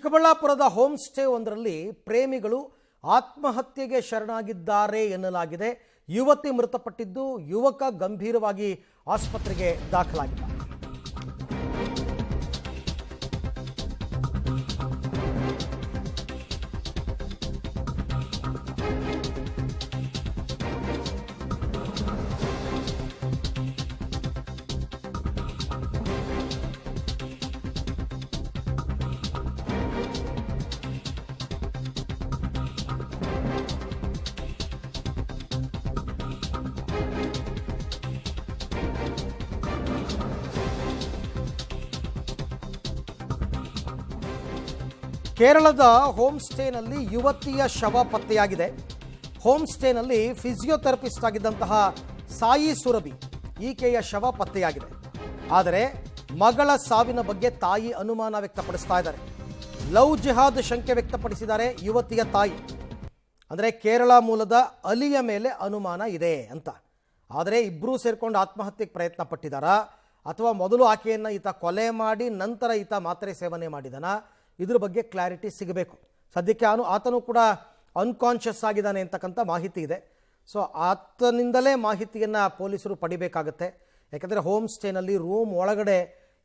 ಚಿಕ್ಕಬಳ್ಳಾಪುರದ home stay ಒಂದರಲ್ಲಿ ಪ್ರೇಮಿಗಳು ಆತ್ಮಹತ್ಯೆಗೆ ಶರಣಾಗಿದ್ದಾರೆ ಎನ್ನಲಾಗಿದೆ. ಯುವತಿ ಮೃತಪಟ್ಟಿದ್ದು, ಯುವಕ ಗಂಭೀರವಾಗಿ ಆಸ್ಪತ್ರೆಗೆ ದಾಖಲಾಗಿದ್ದಾರೆ. ಕೇರಳದ ಹೋಮ್ ಸ್ಟೇನಲ್ಲಿ ಯುವತಿಯ ಶವ ಪತ್ತೆಯಾಗಿದೆ. ಹೋಮ್ ಸ್ಟೇನಲ್ಲಿ ಫಿಸಿಯೋಥೆರಪಿಸ್ಟ್ ಆಗಿದ್ದಂತಹ ಸಾಯಿ ಸುರಭಿ ಈಕೆಯ ಶವ ಪತ್ತೆಯಾಗಿದೆ. ಆದರೆ ಮಗಳ ಸಾವಿನ ಬಗ್ಗೆ ತಾಯಿ ಅನುಮಾನ ವ್ಯಕ್ತಪಡಿಸ್ತಾ ಇದ್ದಾರೆ. ಲವ್ ಜಿಹಾದ್ ಶಂಕೆ ವ್ಯಕ್ತಪಡಿಸಿದ್ದಾರೆ ಯುವತಿಯ ತಾಯಿ. ಅಂದರೆ ಕೇರಳ ಮೂಲದ ಅಲಿಯ ಮೇಲೆ ಅನುಮಾನ ಇದೆ ಅಂತ. ಆದರೆ ಇಬ್ಬರೂ ಸೇರ್ಕೊಂಡು ಆತ್ಮಹತ್ಯೆಗೆ ಪ್ರಯತ್ನ ಪಟ್ಟಿದ್ದಾರಾ ಅಥವಾ ಮೊದಲು ಆಕೆಯನ್ನು ಈತ ಕೊಲೆ ಮಾಡಿ ನಂತರ ಈತ ಮಾತ್ರೆ ಸೇವನೆ ಮಾಡಿದನಾ, ಇದ್ರ ಬಗ್ಗೆ ಕ್ಲಾರಿಟಿ ಸಿಗಬೇಕು. ಸದ್ಯಕ್ಕೆ ಆತನೂ ಕೂಡ ಅನ್ಕಾನ್ಷಿಯಸ್ ಆಗಿದ್ದಾನೆ ಅಂತಕ್ಕಂಥ ಮಾಹಿತಿ ಇದೆ. ಸೊ ಆತನಿಂದಲೇ ಮಾಹಿತಿಯನ್ನು ಪೊಲೀಸರು ಪಡಿಬೇಕಾಗತ್ತೆ. ಯಾಕಂದರೆ ಹೋಮ್ ಸ್ಟೇನಲ್ಲಿ ರೂಮ್ ಒಳಗಡೆ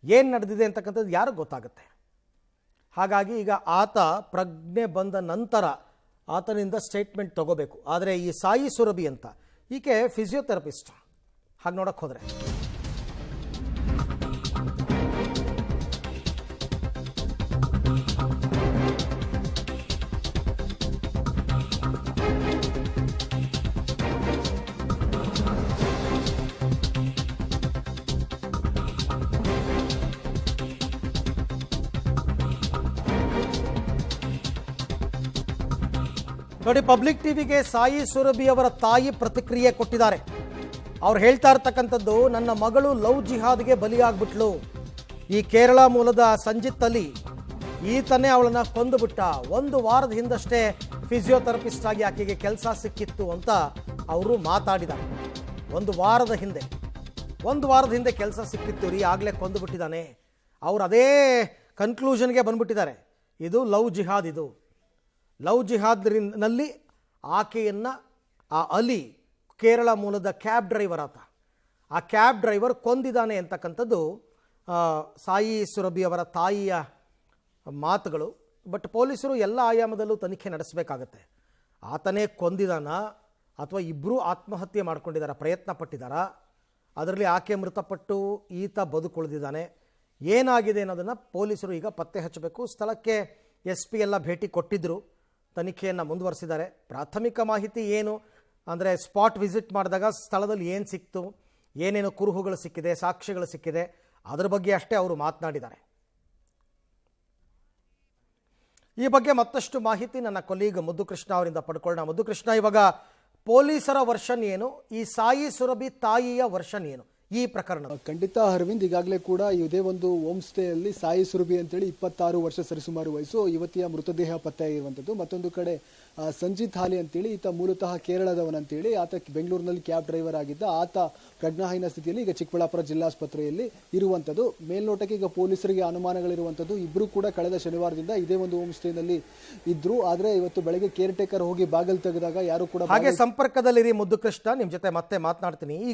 ಏನು ನಡೆದಿದೆ ಅಂತಕ್ಕಂಥದ್ದು ಯಾರಿಗೆ ಗೊತ್ತಾಗುತ್ತೆ. ಹಾಗಾಗಿ ಈಗ ಆತ ಪ್ರಜ್ಞೆ ಬಂದ ನಂತರ ಆತನಿಂದ ಸ್ಟೇಟ್ಮೆಂಟ್ ತಗೋಬೇಕು. ಆದರೆ ಈ ಸಾಯಿ ಸುರಭಿ ಅಂತ ಈಕೆ ಫಿಸಿಯೋಥೆರಪಿಸ್ಟ್. ಹಾಗೆ ನೋಡೋಕ್ಕೆ ಹೋದರೆ ನೋಡಿ, ಪಬ್ಲಿಕ್ ಟಿವಿಗೆ ಸಾಯಿ ಸುರಭಿ ಅವರ ತಾಯಿ ಪ್ರತಿಕ್ರಿಯೆ ಕೊಟ್ಟಿದ್ದಾರೆ. ಅವ್ರು ಹೇಳ್ತಾ ಇರ್ತಕ್ಕಂಥದ್ದು, ನನ್ನ ಮಗಳು ಲವ್ ಜಿಹಾದ್ಗೆ ಬಲಿಯಾಗ್ಬಿಟ್ಲು. ಈ ಕೇರಳ ಮೂಲದ ಸಂಜಿತ್ ಅಲಿ ಈತನೇ ಅವಳನ್ನು ಕೊಂದುಬಿಟ್ಟ. 1 ವಾರದ ಹಿಂದಷ್ಟೇ ಫಿಸಿಯೋಥೆರಪಿಸ್ಟ್ ಆಗಿ ಆಕೆಗೆ ಕೆಲಸ ಸಿಕ್ಕಿತ್ತು ಅಂತ ಅವರು ಮಾತಾಡಿದ್ದಾರೆ. 1 ವಾರದ ಹಿಂದೆ ಕೆಲಸ ಸಿಕ್ಕಿತ್ತು ರೀ, ಆಗಲೇ ಕೊಂದುಬಿಟ್ಟಿದ್ದಾನೆ. ಅವರು ಅದೇ ಕನ್ಕ್ಲೂಷನ್ಗೆ ಬಂದ್ಬಿಟ್ಟಿದ್ದಾರೆ. ಇದು ಲವ್ ಜಿಹಾದ್. ಇದು ಲವ್ ಜಿಹಾದ್ನಲ್ಲಿ ಆಕೆಯನ್ನು ಆ ಅಲಿ, ಕೇರಳ ಮೂಲದ ಕ್ಯಾಬ್ ಡ್ರೈವರ್ ಆತ, ಆ ಕ್ಯಾಬ್ ಡ್ರೈವರ್ ಕೊಂದಿದ್ದಾನೆ ಅಂತಕ್ಕಂಥದ್ದು ಸಾಯಿ ಸುರಭಿ ಅವರ ತಾಯಿಯ ಮಾತುಗಳು. ಬಟ್ ಪೊಲೀಸರು ಎಲ್ಲ ಆಯಾಮದಲ್ಲೂ ತನಿಖೆ ನಡೆಸಬೇಕಾಗತ್ತೆ. ಆತನೇ ಕೊಂದಿದಾನ ಅಥವಾ ಇಬ್ಬರೂ ಆತ್ಮಹತ್ಯೆ ಮಾಡ್ಕೊಂಡಿದ್ದಾರಾ, ಪ್ರಯತ್ನ ಪಟ್ಟಿದ್ದಾರಾ, ಅದರಲ್ಲಿ ಆಕೆ ಮೃತಪಟ್ಟು ಈತ ಬದುಕುಳಿದಿದ್ದಾನೆ, ಏನಾಗಿದೆ ಅನ್ನೋದನ್ನು ಪೊಲೀಸರು ಈಗ ಪತ್ತೆ ಹಚ್ಚಬೇಕು. ಸ್ಥಳಕ್ಕೆ SP ಎಲ್ಲ ಭೇಟಿ ಕೊಟ್ಟಿದ್ದರು, ತನಿಖೆಯನ್ನು ಮುಂದುವರಿಸಿದ್ದಾರೆ. ಪ್ರಾಥಮಿಕ ಮಾಹಿತಿ ಏನು ಅಂದರೆ, ಸ್ಪಾಟ್ ವಿಸಿಟ್ ಮಾಡಿದಾಗ ಸ್ಥಳದಲ್ಲಿ ಏನು ಸಿಕ್ತು, ಏನೇನು ಕುರುಹುಗಳು ಸಿಕ್ಕಿದೆ, ಸಾಕ್ಷ್ಯಗಳು ಸಿಕ್ಕಿದೆ, ಅದರ ಬಗ್ಗೆ ಅಷ್ಟೇ ಅವರು ಮಾತನಾಡಿದ್ದಾರೆ. ಈ ಬಗ್ಗೆ ಮತ್ತಷ್ಟು ಮಾಹಿತಿ ನನ್ನ ಕೊಲೀಗ್ ಮುದ್ದುಕೃಷ್ಣ ಅವರಿಂದ ಪಡ್ಕೊಳ್ಳೋಣ. ಮುದ್ದುಕೃಷ್ಣ, ಇವಾಗ ಪೊಲೀಸರ ವರ್ಷನ್ ಏನು, ಈ ಸಾಯಿ ಸುರಭಿ ತಾಯಿಯ ವರ್ಷನ್ ಏನು ಈ ಪ್ರಕರಣ? ಖಂಡಿತ ಅರವಿಂದ್, ಈಗಾಗಲೇ ಕೂಡ ಇದೇ ಒಂದು ಹೋಮ್ ಸ್ಟೇಯಲ್ಲಿ ಸಾಯಿ ಸುರಭಿ ಅಂತೇಳಿ 26 ವರ್ಷ ಸರಿಸುಮಾರು ವಯಸ್ಸು ಯುವತಿಯ ಮೃತದೇಹ ಪತ್ತೆಯಾಗಿರುವಂಥದ್ದು. ಮತ್ತೊಂದು ಕಡೆ ಸಂಜಿತ್ ಹಾಲಿ ಅಂತೇಳಿ ಈತ ಮೂಲತಃ ಕೇರಳದವನಂತೇಳಿ, ಆತ ಬೆಂಗಳೂರಿನಲ್ಲಿ ಕ್ಯಾಬ್ ಡ್ರೈವರ್ ಆಗಿದ್ದ. ಆತ ಪ್ರಜ್ಞಾಹೀನ ಸ್ಥಿತಿಯಲ್ಲಿ ಈಗ ಚಿಕ್ಕಬಳ್ಳಾಪುರ ಜಿಲ್ಲಾಸ್ಪತ್ರೆಯಲ್ಲಿ ಇರುವಂಥದ್ದು. ಮೇಲ್ನೋಟಕ್ಕೆ ಈಗ ಪೊಲೀಸರಿಗೆ ಅನುಮಾನಗಳಿರುವಂಥದ್ದು. ಇಬ್ಬರು ಕೂಡ ಕಳೆದ ಶನಿವಾರದಿಂದ ಇದೇ ಒಂದು ಹೋಮ್ ಸ್ಟೇನಲ್ಲಿ ಇದ್ರು. ಆದರೆ ಇವತ್ತು ಬೆಳಗ್ಗೆ ಕೇರ್ ಟೇಕರ್ ಹೋಗಿ ಬಾಗಿಲು ತೆಗೆದಾಗ ಯಾರು ಕೂಡ ಹಾಗೆ ಸಂಪರ್ಕದಲ್ಲಿರಿ ಮುದ್ದುಕೃಷ್ಣ, ನಿಮ್ಮ ಜೊತೆ ಮತ್ತೆ ಮಾತನಾಡ್ತೀನಿ.